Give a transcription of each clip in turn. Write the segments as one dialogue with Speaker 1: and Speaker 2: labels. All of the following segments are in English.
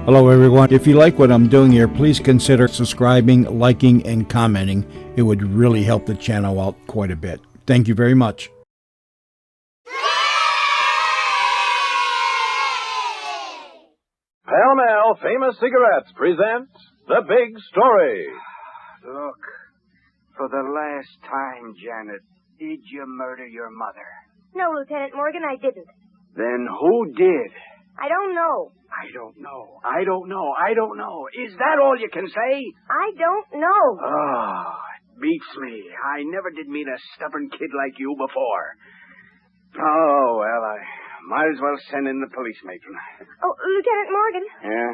Speaker 1: Hello, everyone. If you like what I'm doing here, please consider subscribing, liking, and commenting. It would really help the channel out quite a bit. Thank you very much.
Speaker 2: Pall Mall Famous Cigarettes present The Big Story.
Speaker 3: Look, for the last time, Janet, did you murder your mother?
Speaker 4: No, Lieutenant Morgan, I didn't.
Speaker 3: Then who did?
Speaker 4: I don't know.
Speaker 3: I don't know. Is that all you can say?
Speaker 4: I don't know.
Speaker 3: Oh, it beats me. I never did meet a stubborn kid like you before. Oh, well, I might as well send in the police matron.
Speaker 4: Oh, Lieutenant Morgan.
Speaker 3: Yeah?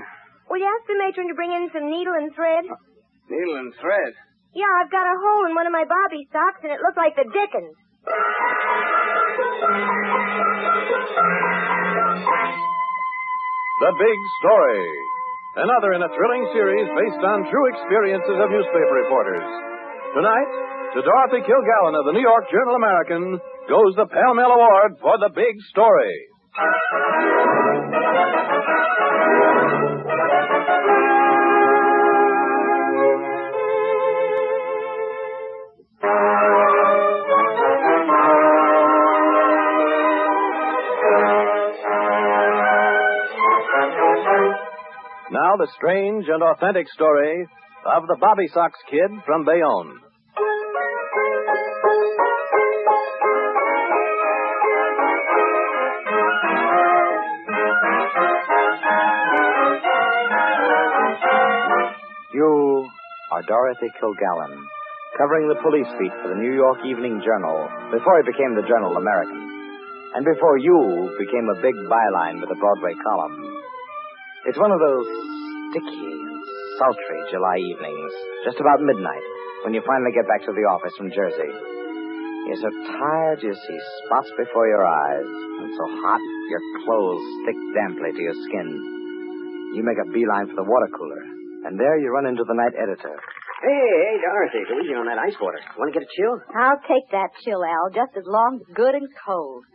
Speaker 4: Will you ask the matron to bring in some needle and thread?
Speaker 3: Needle and thread?
Speaker 4: Yeah, I've got a hole in one of my Bobbysox, and it looked like the dickens.
Speaker 2: The Big Story. Another in a thrilling series based on true experiences of newspaper reporters. Tonight, to Dorothy Kilgallen of the New York Journal-American goes the Pall Mall Award for The Big Story. Now the strange and authentic story of the Bobbysox Kid from Bayonne.
Speaker 5: You are Dorothy Kilgallen, covering the police beat for the New York Evening Journal before it became the Journal-American, and before you became a big byline with a Broadway column. It's one of those sticky and sultry July evenings, just about midnight, when you finally get back to the office from Jersey. You're so tired you see spots before your eyes, and so hot your clothes stick damply to your skin. You make a beeline for the water cooler, and there you run into the night editor.
Speaker 6: Hey, Dorothy, go easy on that ice water. Want to get a chill?
Speaker 7: I'll take that chill, Al, just as long as it's good and cold.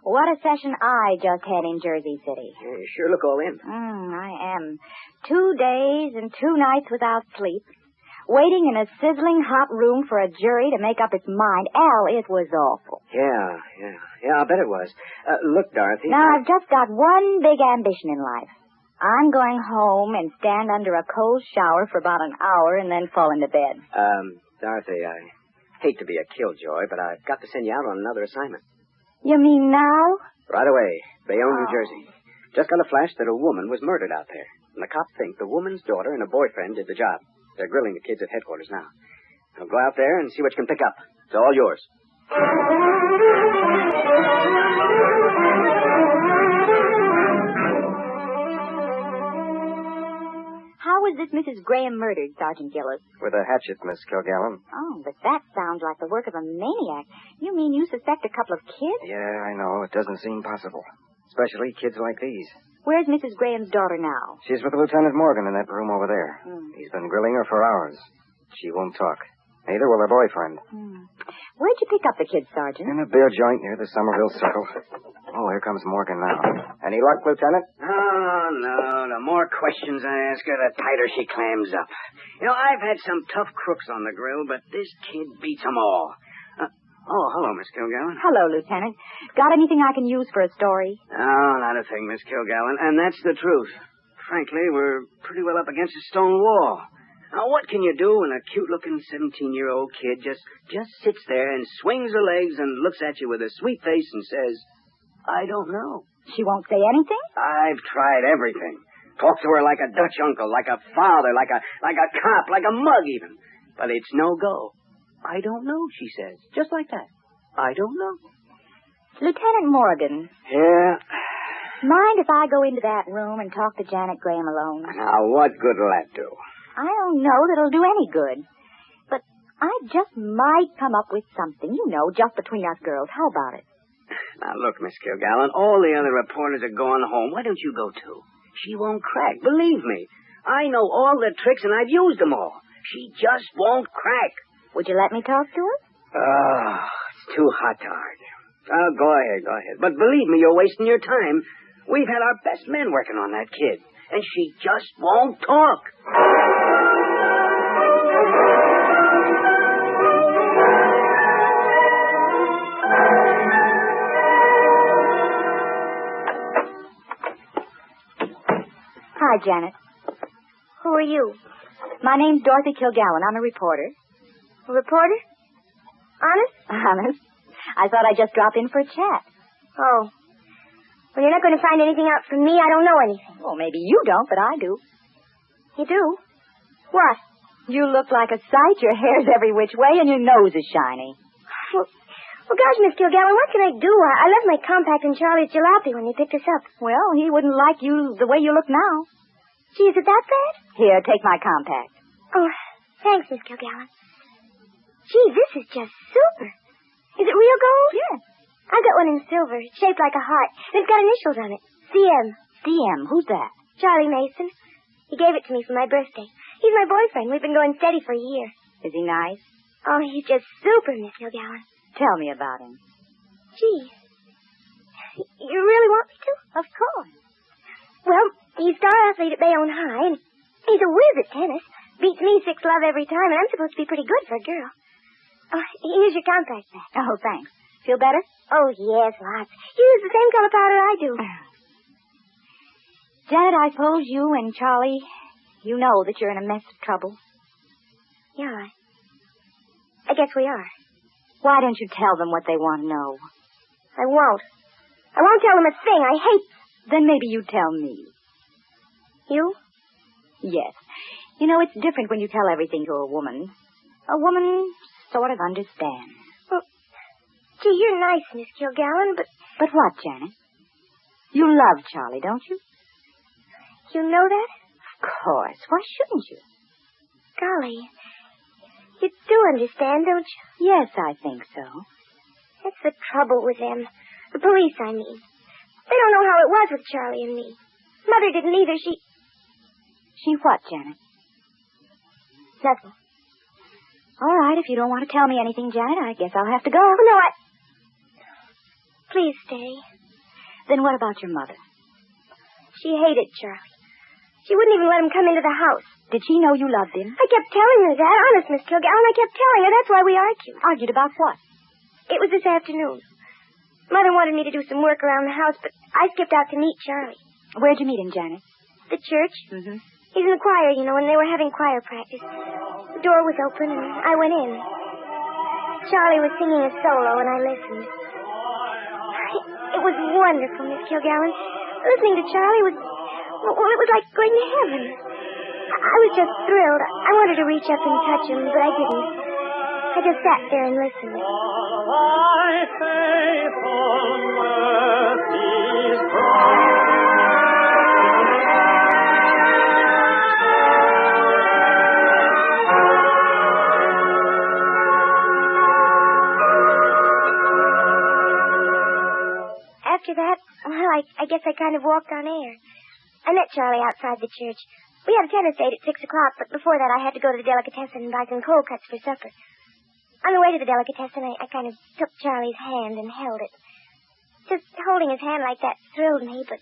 Speaker 7: What a session I just had in Jersey City.
Speaker 6: Yeah, you sure look all in.
Speaker 7: I am. 2 days and 2 nights without sleep. Waiting in a sizzling hot room for a jury to make up its mind. Al, it was awful.
Speaker 6: Yeah, I bet it was. Look, Dorothy.
Speaker 7: Now, I've just got one big ambition in life. I'm going home and stand under a cold shower for about an hour and then fall into bed.
Speaker 6: Dorothy, I hate to be a killjoy, but I've got to send you out on another assignment.
Speaker 7: You mean now?
Speaker 6: Right away. Bayonne, New Jersey. Just got a flash that a woman was murdered out there. And the cops think the woman's daughter and a boyfriend did the job. They're grilling the kids at headquarters now. Now go out there and see what you can pick up. It's all yours.
Speaker 7: How was this Mrs. Graham murdered, Sergeant Gillis?
Speaker 5: With a hatchet, Miss Kilgallen.
Speaker 7: Oh, but that sounds like the work of a maniac. You mean you suspect a couple of kids?
Speaker 5: Yeah, I know. It doesn't seem possible. Especially kids like these.
Speaker 7: Where's Mrs. Graham's daughter now?
Speaker 5: She's with Lieutenant Morgan in that room over there. He's been grilling her for hours. She won't talk. Neither will her boyfriend.
Speaker 7: Where'd you pick up the kids, Sergeant?
Speaker 5: In a beer joint near the Somerville Circle. Oh, here comes Morgan now. Any luck, Lieutenant?
Speaker 6: Oh, no. The more questions I ask her, the tighter she clams up. You know, I've had some tough crooks on the grill, but this kid beats them all. Hello, Miss Kilgallen.
Speaker 7: Hello, Lieutenant. Got anything I can use for a story?
Speaker 6: Oh, not a thing, Miss Kilgallen, and that's the truth. Frankly, we're pretty well up against a stone wall. Now, what can you do when a cute-looking 17-year-old kid just sits there and swings her legs and looks at you with a sweet face and says, I don't know.
Speaker 7: She won't say anything?
Speaker 6: I've tried everything. Talk to her like a Dutch uncle, like a father, like a cop, like a mug even. But it's no go. I don't know, she says. Just like that. I don't know.
Speaker 7: Lieutenant Morgan.
Speaker 6: Yeah?
Speaker 7: Mind if I go into that room and talk to Janet Graham alone?
Speaker 6: Now, what good will that do?
Speaker 7: I don't know that it'll do any good. But I just might come up with something, just between us girls. How about it?
Speaker 6: Now, look, Miss Kilgallen, all the other reporters are going home. Why don't you go, too? She won't crack. Believe me. I know all the tricks, and I've used them all. She just won't crack.
Speaker 7: Would you let me talk to her?
Speaker 6: Oh, it's too hot to argue. Oh, go ahead. But believe me, you're wasting your time. We've had our best men working on that kid. and she just won't talk.
Speaker 7: Hi, Janet.
Speaker 4: Who are you?
Speaker 7: My name's Dorothy Kilgallen. I'm a reporter.
Speaker 4: A reporter? Honest?
Speaker 7: Honest. I thought I'd just drop in for a chat.
Speaker 4: Oh. Well, you're not going to find anything out from me. I don't know anything.
Speaker 7: Well, maybe you don't, but I do.
Speaker 4: You do? What?
Speaker 7: You look like a sight. Your hair's every which way, and your nose is shiny.
Speaker 4: Well, gosh, Miss Kilgallen, what can I do? I left my compact in Charlie's jalopy when they picked us up.
Speaker 7: Well, he wouldn't like you the way you look now.
Speaker 4: Gee, is it that bad?
Speaker 7: Here, take my compact.
Speaker 4: Oh, thanks, Miss Kilgallen. Gee, this is just super. Is it real gold?
Speaker 7: Yeah.
Speaker 4: I got one in silver, shaped like a heart, and it's got initials on it. CM.
Speaker 7: CM, who's that?
Speaker 4: Charlie Mason. He gave it to me for my birthday. He's my boyfriend. We've been going steady for a year.
Speaker 7: Is he nice?
Speaker 4: Oh, he's just super, Miss Kilgallen.
Speaker 7: Tell me about him.
Speaker 4: Gee, you really want me to?
Speaker 7: Of course.
Speaker 4: Well, he's star athlete at Bayonne High, and he's a whiz at tennis. Beats me 6-love every time, and I'm supposed to be pretty good for a girl. Oh, here's your compact back.
Speaker 7: Oh, thanks. Feel better?
Speaker 4: Oh, yes, lots. You use the same color powder I do.
Speaker 7: Janet, I suppose you and Charlie, you know that you're in a mess of trouble.
Speaker 4: Yeah, I guess we are.
Speaker 7: Why don't you tell them what they want to know?
Speaker 4: I won't. I won't tell them a thing. I hate...
Speaker 7: Then maybe you tell me.
Speaker 4: You?
Speaker 7: Yes. You know, it's different when you tell everything to a woman. A woman sort of understands.
Speaker 4: Well, gee, you're nice, Miss Kilgallen, but...
Speaker 7: But what, Janet? You love Charlie, don't you?
Speaker 4: You know that?
Speaker 7: Of course. Why shouldn't you?
Speaker 4: Golly. You do understand, don't you?
Speaker 7: Yes, I think so.
Speaker 4: That's the trouble with them. The police, I mean. They don't know how it was with Charlie and me. Mother didn't either.
Speaker 7: She what, Janet?
Speaker 4: Nothing.
Speaker 7: All right, if you don't want to tell me anything, Janet, I guess I'll have to go.
Speaker 4: Oh, no, Please stay.
Speaker 7: Then what about your mother?
Speaker 4: She hated Charlie. She wouldn't even let him come into the house.
Speaker 7: Did she know you loved him?
Speaker 4: I kept telling her that. Honest, Miss Kilgallen, I kept telling her. That's why we argued.
Speaker 7: Argued about what?
Speaker 4: It was this afternoon. Mother wanted me to do some work around the house, but I skipped out to meet Charlie.
Speaker 7: Where'd you meet him, Janet?
Speaker 4: The church.
Speaker 7: Mm-hmm.
Speaker 4: He's in the choir, you know, and they were having choir practice. The door was open, and I went in. Charlie was singing a solo, and I listened. It was wonderful, Miss Kilgallen. Listening to Charlie was... Well, it was like going to heaven. I was just thrilled. I wanted to reach up and touch him, but I didn't. I just sat there and listened. After that, well, I guess I kind of walked on air. I met Charlie outside the church. We had a tennis date at 6 o'clock, but before that I had to go to the delicatessen and buy some cold cuts for supper. On the way to the delicatessen, I kind of took Charlie's hand and held it. Just holding his hand like that thrilled me, but...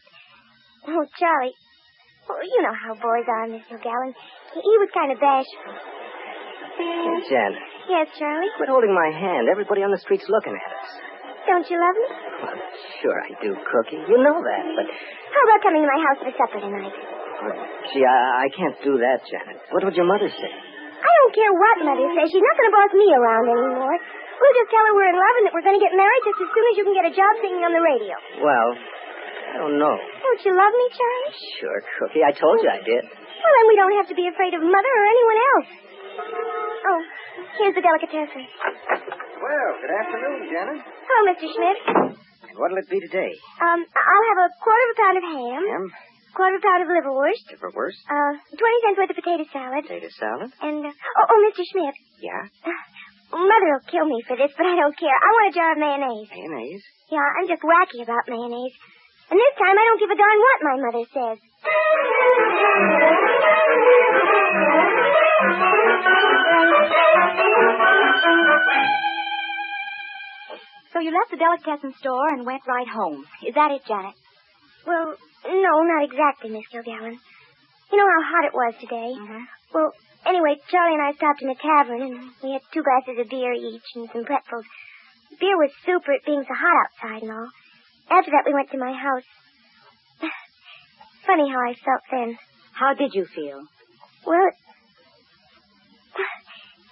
Speaker 4: Oh, Charlie... Well, you know how boys are, Miss O'Gallon. He was kind of bashful.
Speaker 6: Jen.
Speaker 4: Yes, Charlie?
Speaker 6: Quit holding my hand. Everybody on the street's looking at us.
Speaker 4: Don't you love me?
Speaker 6: Well, sure I do, Cookie. You know that, but...
Speaker 4: How about coming to my house for supper tonight?
Speaker 6: Well, gee, I can't do that, Janet. What would your mother say?
Speaker 4: I don't care what Mother says. She's not going to boss me around anymore. We'll just tell her we're in love and that we're going to get married just as soon as you can get a job singing on the radio.
Speaker 6: Well, I don't know.
Speaker 4: Don't you love me, Charlie?
Speaker 6: Sure, Cookie. I told you I did.
Speaker 4: Well, then we don't have to be afraid of Mother or anyone else. Oh, here's the delicatessen.
Speaker 6: Well, good afternoon, Janet.
Speaker 4: Hello, Mr. Schmidt.
Speaker 6: And what'll it be today?
Speaker 4: I'll have a quarter of a pound of ham.
Speaker 6: Ham?
Speaker 4: Quarter of a pound of liverwurst.
Speaker 6: Liverwurst?
Speaker 4: 20 cents worth of potato salad.
Speaker 6: Potato salad?
Speaker 4: And, Mr. Schmidt.
Speaker 6: Yeah?
Speaker 4: Mother will kill me for this, but I don't care. I want a jar of mayonnaise.
Speaker 6: Mayonnaise?
Speaker 4: Yeah, I'm just wacky about mayonnaise. And this time I don't give a darn what my mother says.
Speaker 7: So you left the delicatessen store and went right home. Is that it, Janet?
Speaker 4: Well, no, not exactly, Miss Kilgallen. You know how hot it was today?
Speaker 7: Mm-hmm.
Speaker 4: Well, anyway, Charlie and I stopped in a tavern, and we had 2 glasses of beer each and some pretzels. Beer was super, it being so hot outside and all. After that, we went to my house. Funny how I felt then.
Speaker 7: How did you feel?
Speaker 4: Well,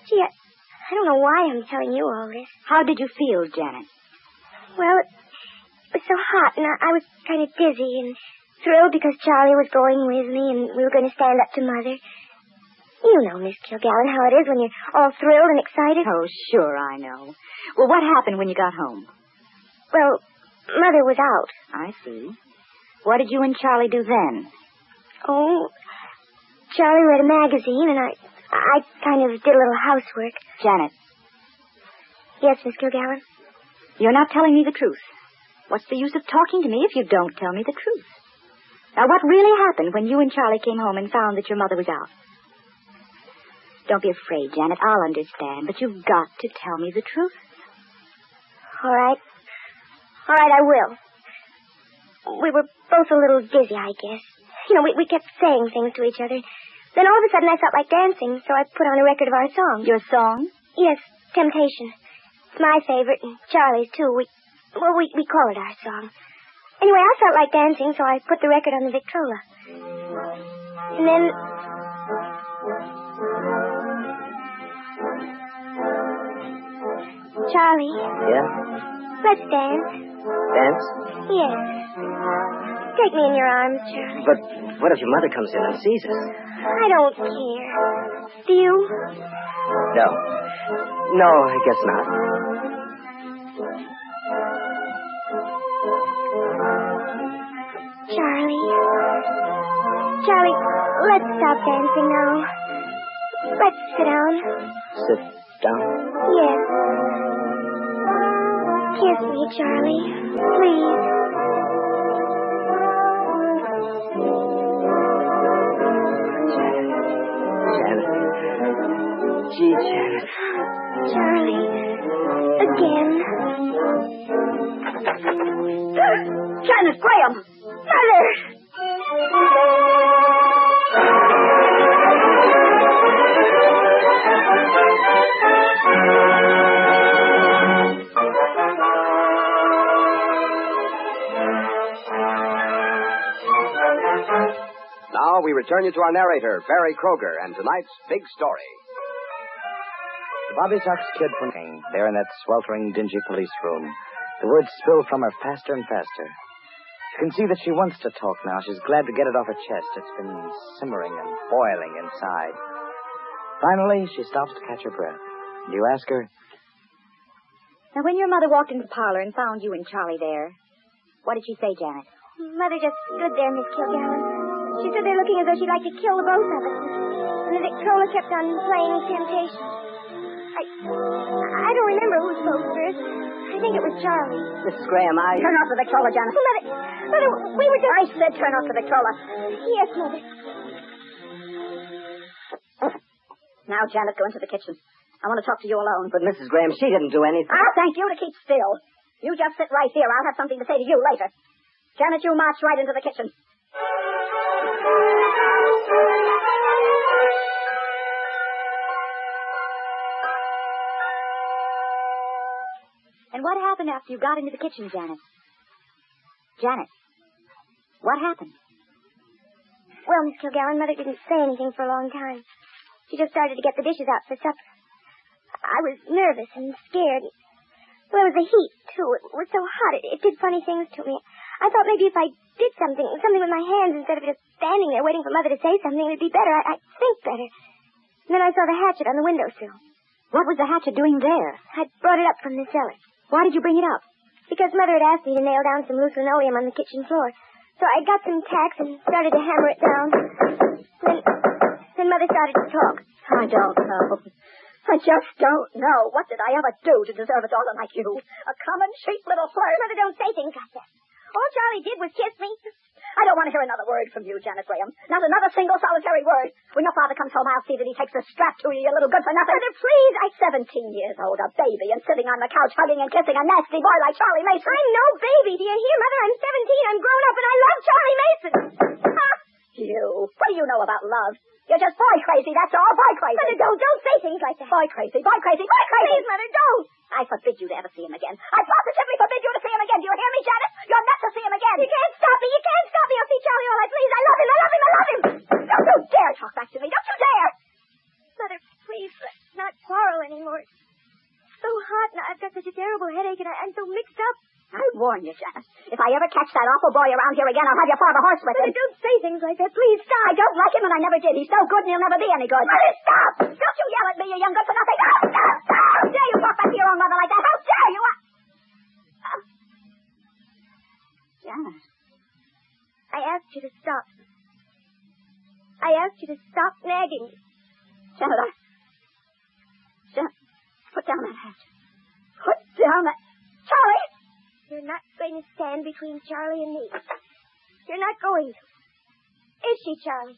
Speaker 4: gee, I don't know why I'm telling you all this.
Speaker 7: How did you feel, Janet?
Speaker 4: Well, it was so hot, and I was kind of dizzy and thrilled because Charlie was going with me, and we were going to stand up to Mother. You know, Miss Kilgallen, how it is when you're all thrilled and excited.
Speaker 7: Oh, sure, I know. Well, what happened when you got home?
Speaker 4: Well, Mother was out.
Speaker 7: I see. What did you and Charlie do then?
Speaker 4: Oh, Charlie read a magazine, and I kind of did a little housework.
Speaker 7: Janet.
Speaker 4: Yes, Miss Kilgallen?
Speaker 7: You're not telling me the truth. What's the use of talking to me if you don't tell me the truth? Now, what really happened when you and Charlie came home and found that your mother was out? Don't be afraid, Janet. I'll understand, but you've got to tell me the truth.
Speaker 4: All right. All right, I will. We were both a little dizzy, I guess. You know, we kept saying things to each other. Then all of a sudden I felt like dancing, so I put on a record of our song.
Speaker 7: Your song?
Speaker 4: Yes, Temptation. It's my favorite, and Charlie's too. We call it our song. Anyway, I felt like dancing, so I put the record on the Victrola. And then... Charlie.
Speaker 5: Yeah?
Speaker 4: Let's dance.
Speaker 5: Dance?
Speaker 4: Yes. Take me in your arms, Charlie.
Speaker 5: But what if your mother comes in and sees us?
Speaker 4: I don't care. Do you?
Speaker 5: No. No, I guess not.
Speaker 4: Charlie, let's stop dancing now. Let's sit down.
Speaker 5: Sit down?
Speaker 4: Yes. Kiss me, Charlie. Please.
Speaker 5: Janet. Gee, Janet.
Speaker 4: Charlie. Again.
Speaker 7: Janet Graham!
Speaker 4: Mother!
Speaker 2: Now we return you to our narrator, Barry Kroger, and tonight's big story.
Speaker 5: The Bobbysox kid from there in that sweltering, dingy police room. The words spill from her faster and faster. You can see that she wants to talk now. She's glad to get it off her chest. It's been simmering and boiling inside. Finally, she stops to catch her breath. And you ask her,
Speaker 7: Now, when your mother walked into the parlor and found you and Charlie there, what did she say, Janet?
Speaker 4: Mother just stood there, Miss Kilgallen. She stood there looking as though she'd like to kill the both of us. And the Victrola kept on playing Temptation. I don't remember who spoke first. I think it was Charlie.
Speaker 6: Mrs. Graham,
Speaker 7: Turn off the Victrola, Janet.
Speaker 4: Mother, we were just...
Speaker 7: I said turn off the Victrola.
Speaker 4: Yes, Mother.
Speaker 7: Now, Janet, go into the kitchen. I want to talk to you alone.
Speaker 6: But Mrs. Graham, she didn't do anything.
Speaker 7: I'll thank you to keep still. You just sit right here. I'll have something to say to you later. Janet, you march right into the kitchen. And what happened after you got into the kitchen, Janet? Janet, what happened?
Speaker 4: Well, Miss Kilgallen, Mother didn't say anything for a long time. She just started to get the dishes out for supper. I was nervous and scared. Well, it was the heat, too. It was so hot. It did funny things to me. I thought maybe if I did something with my hands instead of just standing there waiting for Mother to say something, it would be better. I'd think better. And then I saw the hatchet on the windowsill.
Speaker 7: What was the hatchet doing there?
Speaker 4: I brought it up from the cellar.
Speaker 7: Why did you bring it up?
Speaker 4: Because Mother had asked me to nail down some loose linoleum on the kitchen floor. So I got some tacks and started to hammer it down. Then Mother started to talk.
Speaker 7: I don't know. I just don't know. What did I ever do to deserve a daughter like you? A common, cheap little flirt.
Speaker 4: Mother, don't say things like that. All Charlie did was kiss me.
Speaker 7: I don't want to hear another word from you, Janet Graham. Not another single solitary word. When your father comes home, I'll see that he takes a strap to you, you little good for nothing.
Speaker 4: Mother, please.
Speaker 7: I'm 17 years old, a baby, and sitting on the couch hugging and kissing a nasty boy like Charlie Mason.
Speaker 4: I'm no baby. Do you hear, Mother? I'm 17. I'm grown up, and I love Charlie Mason.
Speaker 7: you. What do you know about love? You're just boy crazy, that's all. Boy crazy.
Speaker 4: Mother, don't say things like that.
Speaker 7: Boy crazy, boy crazy, boy crazy.
Speaker 4: Please, Mother, don't.
Speaker 7: I forbid you to ever see him again. I positively forbid you to see him again. Do you hear me, Janet? You're not to see him again.
Speaker 4: You can't stop me. You can't stop me. I'll see Charlie all right. Please, I love him. I love him. I love him.
Speaker 7: Don't you dare talk back to me. Don't you dare.
Speaker 4: Mother, please, let's not quarrel anymore. It's so hot and I've got such a terrible headache and I'm so mixed up.
Speaker 7: I warn you, Janet. If I ever catch that awful boy around here again, I'll have your father horsewhip him.
Speaker 4: Mother, don't say things like that. Please stop.
Speaker 7: I don't like him and I never did. He's no good and he'll never be any good.
Speaker 4: Mother, stop.
Speaker 7: Don't you yell at me, you young good for nothing. Stop, stop, stop. How dare you talk back to your own mother like that? How dare you? Janet.
Speaker 4: I asked you to stop. I asked you to stop nagging me.
Speaker 7: Janet, Janet, put down that hat. Put down that... Charlie!
Speaker 4: You're not going to stand between Charlie and me. You're not going to. Is she, Charlie?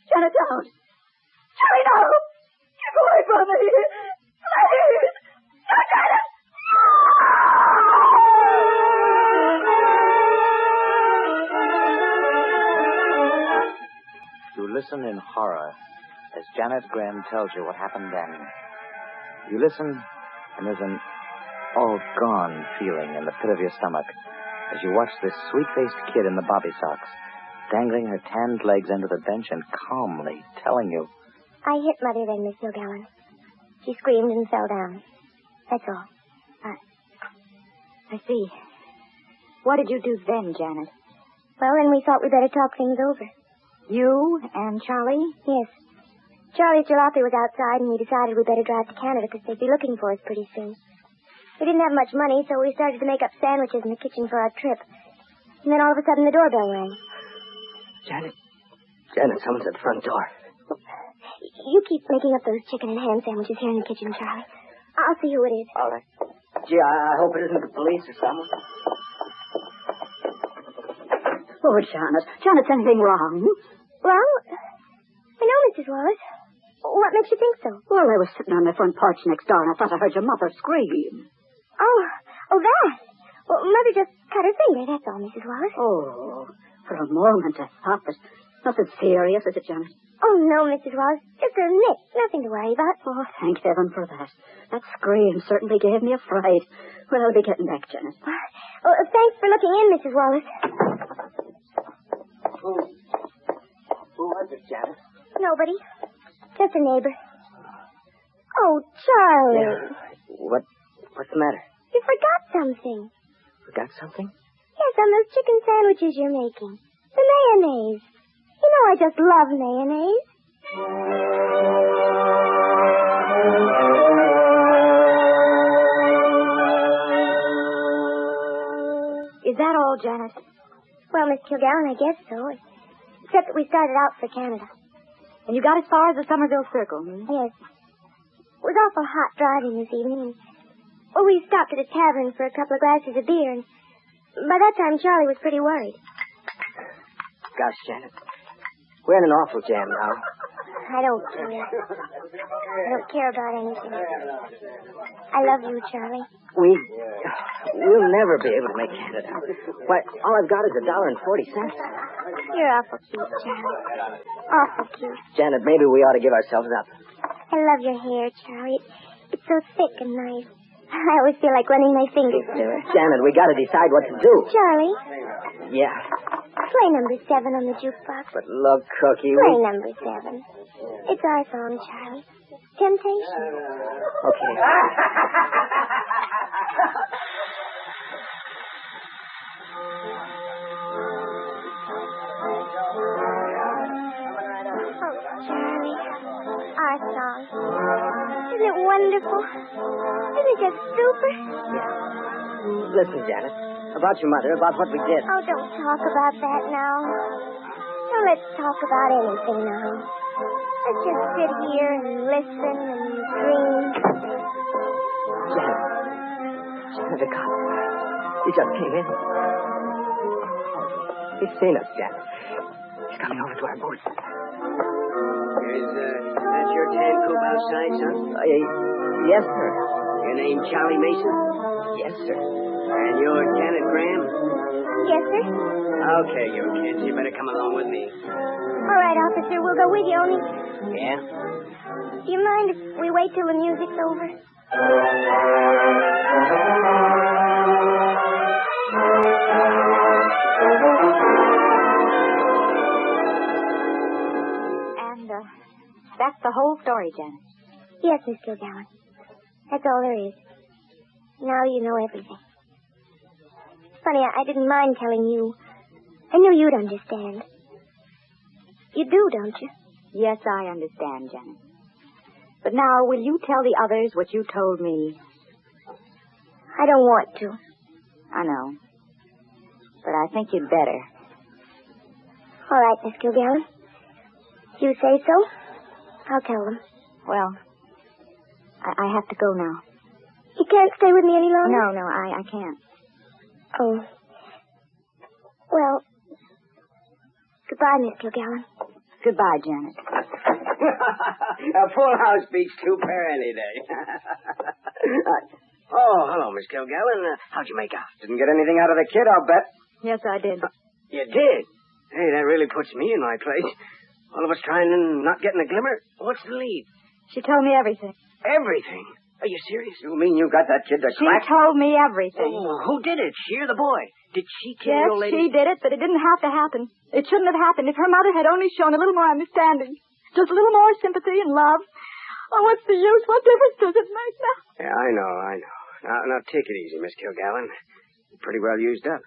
Speaker 7: Janet, don't. Charlie, no! Get away from me! Please! No, Janet!
Speaker 5: You listen in horror as Janet Graham tells you what happened then. You listen, and there's an all-gone feeling in the pit of your stomach as you watch this sweet-faced kid in the Bobbysox dangling her tanned legs under the bench and calmly telling you,
Speaker 4: I hit Mother then, Miss Kilgallen. She screamed and fell down. That's all.
Speaker 7: I see. What did you do then, Janet?
Speaker 4: Well, then we thought we'd better talk things over.
Speaker 7: You and Charlie?
Speaker 4: Yes. Charlie's jalopy was outside, and we decided we'd better drive to Canada because they'd be looking for us pretty soon. We didn't have much money, so we started to make up sandwiches in the kitchen for our trip. And then all of a sudden the doorbell rang.
Speaker 6: Janet, someone's at the front door.
Speaker 4: You keep making up those chicken and ham sandwiches here in the kitchen, Charlie. I'll see who it is.
Speaker 6: All right. Gee, I hope it isn't the police or someone.
Speaker 7: Oh, Janet. Janet's anything wrong?
Speaker 4: Well, I know, Mrs. Wallace. What makes you think so?
Speaker 7: Well, I was sitting on my front porch next door, and I thought I heard your mother scream.
Speaker 4: Oh, that. Well, Mother just cut her finger, that's all, Mrs. Wallace.
Speaker 7: Oh, for a moment I thought that... Nothing serious, is it, Janet?
Speaker 4: Oh, no, Mrs. Wallace. Just a nick. Nothing to worry about.
Speaker 7: Oh, thank heaven for that. That scream certainly gave me a fright. Well, I'll be getting back, Janet.
Speaker 4: Oh, thanks for looking in, Mrs. Wallace.
Speaker 6: Who was it, Janet?
Speaker 4: Nobody. Just a neighbor. Oh, Charlie.
Speaker 6: Yeah. What's the matter?
Speaker 4: You forgot something.
Speaker 6: Forgot something?
Speaker 4: Yes, on those chicken sandwiches you're making. The mayonnaise. You know I just love mayonnaise.
Speaker 7: Is that all, Janet?
Speaker 4: Well, Miss Kilgallen, I guess so. Except that we started out for Canada.
Speaker 7: And you got as far as the Somerville Circle, hmm?
Speaker 4: Yes. It was awful hot driving this evening. And, we stopped at a tavern for a couple of glasses of beer, and by that time Charlie was pretty worried.
Speaker 6: Gosh, Janet. We're in an awful jam now.
Speaker 4: I don't care. I don't care about anything. I love you, Charlie.
Speaker 6: We'll never be able to make Canada. Why, all I've got is $1.40.
Speaker 4: You're awful cute, Charlie. Awful cute.
Speaker 6: Janet, maybe we ought to give ourselves up.
Speaker 4: I love your hair, Charlie. It's so thick and nice. I always feel like running my fingers through it.
Speaker 6: Janet, we got to decide what to do.
Speaker 4: Charlie,
Speaker 6: Yeah.
Speaker 4: play number 7 on the jukebox.
Speaker 6: But look, Cookie,
Speaker 4: Play number 7. It's our song, Charlie. Temptation.
Speaker 6: Okay.
Speaker 4: Oh, Charlie. Our song. Isn't it wonderful? Isn't it just super?
Speaker 6: Listen, Janet. About your mother, about what we did.
Speaker 4: Oh, don't talk about that now. Now let's talk about anything now. Let's just sit here and listen and dream.
Speaker 6: Janet, the cop. He just came in. He's seen us, Janet. He's coming over to our booth.
Speaker 3: Is that your tan coupe outside, son?
Speaker 6: Yes, sir.
Speaker 3: Your name Charlie Mason?
Speaker 6: Yes, sir.
Speaker 3: And you're Janet Graham?
Speaker 4: Yes, sir.
Speaker 6: Okay, you kids, you better come along with me.
Speaker 4: All right, officer, we'll go with you, only...
Speaker 6: Yeah?
Speaker 4: Do you mind if we wait till the music's over?
Speaker 7: And, that's the whole story, Janet.
Speaker 4: Yes, Miss Kilgallen. That's all there is. Now you know everything. Funny, I didn't mind telling you. I knew you'd understand. You do, don't you?
Speaker 7: Yes, I understand, Janet. But now, will you tell the others what you told me?
Speaker 4: I don't want to.
Speaker 7: I know. But I think you'd better.
Speaker 4: All right, Miss Kilgallen. If you say so, I'll tell them.
Speaker 7: Well, I have to go now.
Speaker 4: You can't stay with me any longer?
Speaker 7: No, I can't.
Speaker 4: Oh. Well, goodbye, Miss Kilgallen.
Speaker 7: Goodbye, Janet.
Speaker 6: A full house beats two pair any day. Hello, Miss Kilgallen. How'd you make out?
Speaker 3: Didn't get anything out of the kid, I'll bet.
Speaker 7: Yes, I did.
Speaker 6: You did? Hey, that really puts me in my place. All of us trying and not getting a glimmer. What's the lead?
Speaker 7: She told me everything.
Speaker 6: Everything? Are you serious?
Speaker 3: You mean you got that kid to
Speaker 7: She
Speaker 3: crack?
Speaker 7: told me everything.
Speaker 6: Oh, who did it? She or the boy? Did she kill
Speaker 7: Yes,
Speaker 6: the old lady?
Speaker 7: she did it, but it didn't have to happen. It shouldn't have happened if her mother had only shown a little more understanding. Just a little more sympathy and love. Oh, what's the use? What difference does it make now?
Speaker 6: Yeah, I know. Now take it easy, Miss Kilgallen. You're pretty well used up.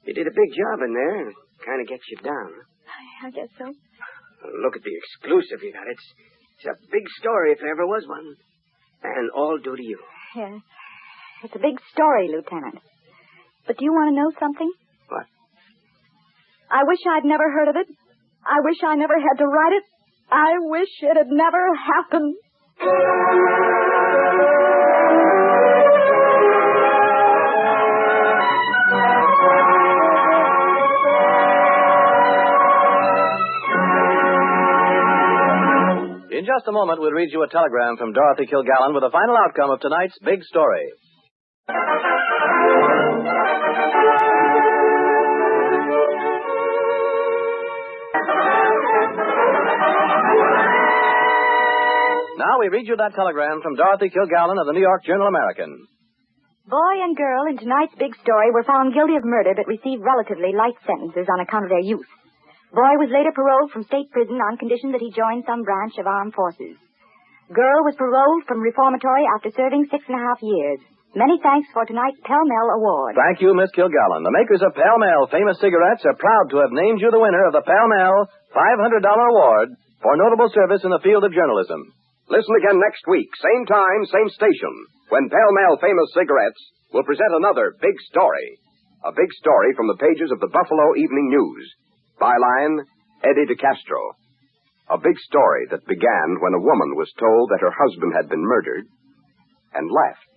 Speaker 6: You did a big job in there, and it kind of gets you down.
Speaker 7: I guess so.
Speaker 6: Look at the exclusive you got. It's a big story if there ever was one. And all due to you.
Speaker 7: Yes. It's a big story, Lieutenant. But do you want to know something?
Speaker 6: What?
Speaker 7: I wish I'd never heard of it. I wish I never had to write it. I wish it had never happened.
Speaker 2: In just a moment, we'll read you a telegram from Dorothy Kilgallen with the final outcome of tonight's big story. Now we read you that telegram from Dorothy Kilgallen of the New York Journal-American.
Speaker 7: Boy and girl in tonight's big story were found guilty of murder but received relatively light sentences on account of their youth. Boy was later paroled from state prison on condition that he join some branch of armed forces. Girl was paroled from reformatory after serving 6.5 years. Many thanks for tonight's Pell Mell Award.
Speaker 2: Thank you, Miss Kilgallen. The makers of Pell Mell Famous Cigarettes are proud to have named you the winner of the Pell Mell $500 Award for notable service in the field of journalism.
Speaker 8: Listen again next week, same time, same station, when Pell Mell Famous Cigarettes will present another big story. A big story from the pages of the Buffalo Evening News. Byline, Eddie DeCastro. A big story that began when a woman was told that her husband had been murdered and left.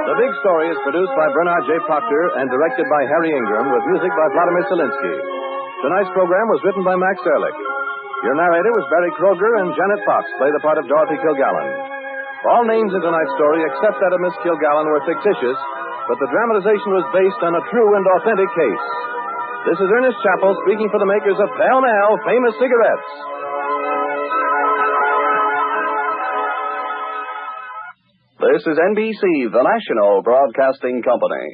Speaker 2: The Big Story is produced by Bernard J. Proctor and directed by Harry Ingram with music by Vladimir Zelinsky. Tonight's program was written by Max Ehrlich. Your narrator was Barry Kroger, and Janet Fox played the part of Dorothy Kilgallen. All names in tonight's story except that of Miss Kilgallen were fictitious, but the dramatization was based on a true and authentic case. This is Ernest Chappell speaking for the makers of Pell Mell Famous Cigarettes.
Speaker 9: This is NBC, the national broadcasting company.